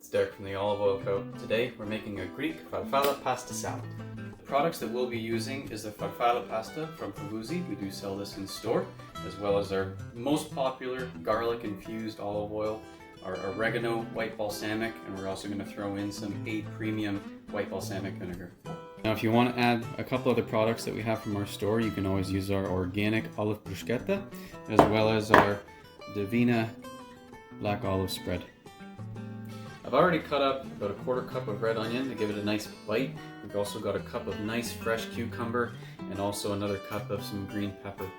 It's Derek from the Olive Oil Co. Today we're making a Greek farfalle pasta salad. The products that we'll be using is the farfalle pasta from Infused. We do sell this in store, as well as our most popular garlic infused olive oil, our oregano white balsamic, and we're also going to throw in some A premium white balsamic vinegar. Now if you want to add a couple other products that we have from our store, you can always use our organic olive bruschetta, as well as our Divina black olive spread. I've already cut up about a quarter cup of red onion to give it a nice bite. We've also got a cup of nice fresh cucumber and also another cup of some green pepper.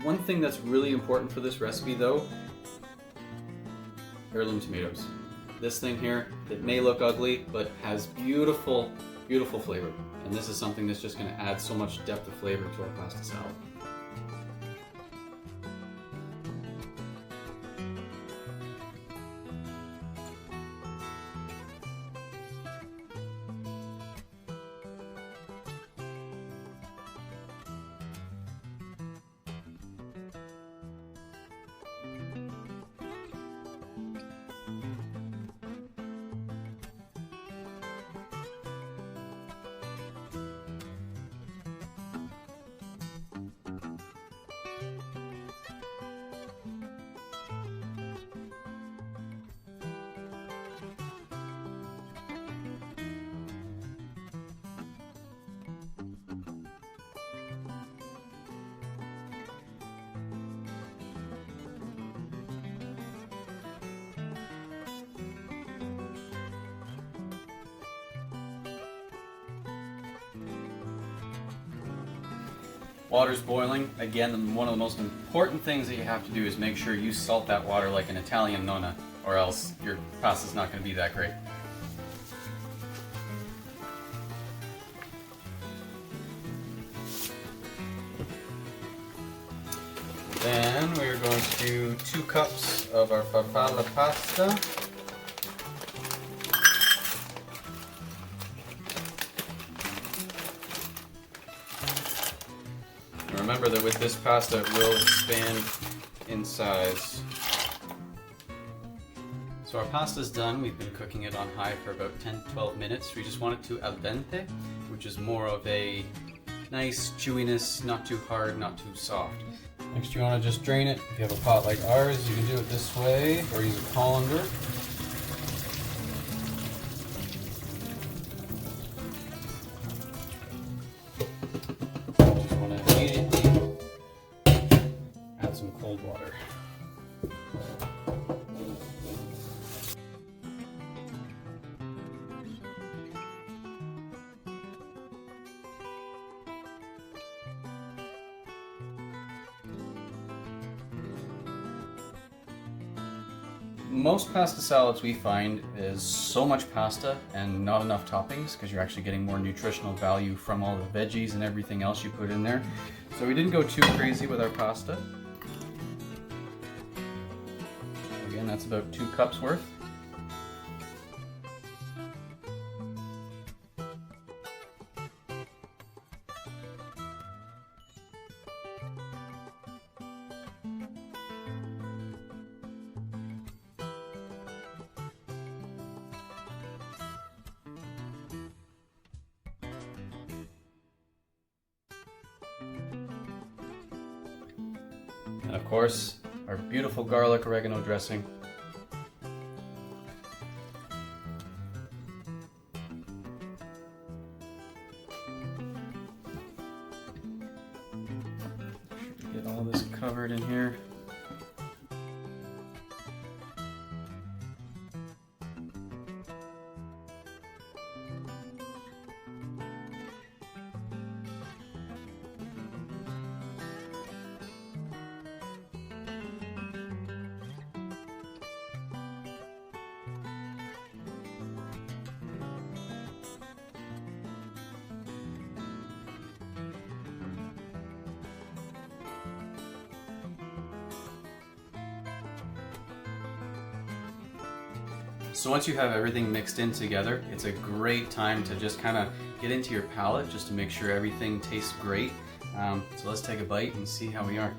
One thing that's really important for this recipe though, heirloom tomatoes. This thing here, it may look ugly, but has beautiful, beautiful flavor. And this is something that's just going to add so much depth of flavor to our pasta salad. Water's boiling. Again, one of the most important things that you have to do is make sure you salt that water like an Italian nonna, or else your pasta's not going to be that great. Then we're going to do 2 cups of our farfalle pasta. Remember that with this pasta it will expand in size. So our pasta's done. We've been cooking it on high for about 10-12 minutes. We just want it to al dente, which is more of a nice chewiness, not too hard, not too soft. Next you want to just drain it. If you have a pot like ours, you can do it this way or use a colander. Some cold water. Most pasta salads we find is so much pasta and not enough toppings because you're actually getting more nutritional value from all the veggies and everything else you put in there. So we didn't go too crazy with our pasta. Again, that's about 2 cups worth. And of course, our beautiful garlic oregano dressing. Get all this covered in here. So once you have everything mixed in together, it's a great time to just kind of get into your palate just to make sure everything tastes great. So let's take a bite and see how we are.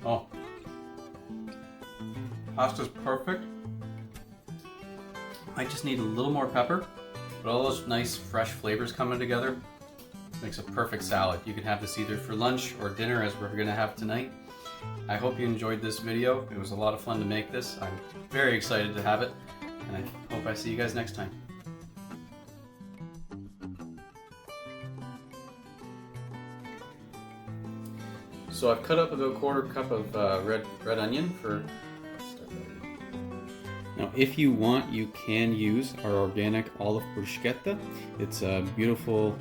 Oh, pasta's perfect. I just need a little more pepper, but all those nice fresh flavors coming together makes a perfect salad. You can have this either for lunch or dinner, as we're gonna have tonight. I hope you enjoyed this video. It was a lot of fun to make this. I'm very excited to have it, and I hope I see you guys next time. So I've cut up about a quarter cup of red onion for. Now, if you want, you can use our organic olive bruschetta. It's a beautiful.